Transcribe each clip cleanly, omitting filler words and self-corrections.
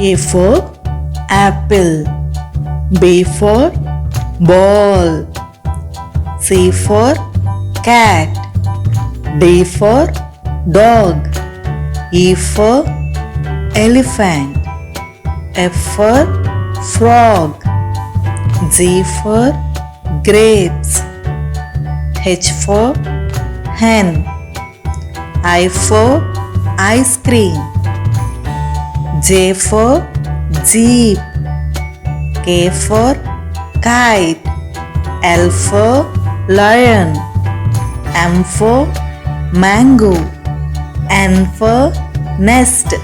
A for apple. B for ball. C for cat. D for dog. E for elephant. F for frog. G for grapes. H for hen. I for ice cream. J for jeep. K for kite. L for lion. M for mango. N for nest.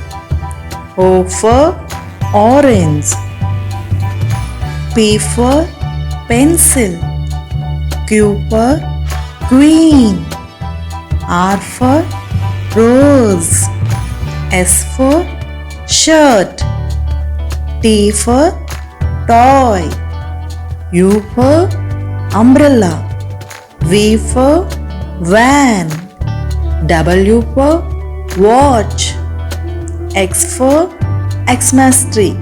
O for orange. P for pencil. Q for queen. R for rose. S for shirt. T for toy. U for umbrella. V for van. W for watch. X for Xmas tree.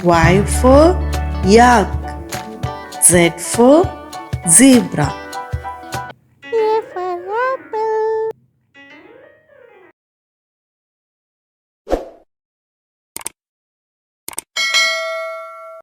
Y for yak. Z for zebra.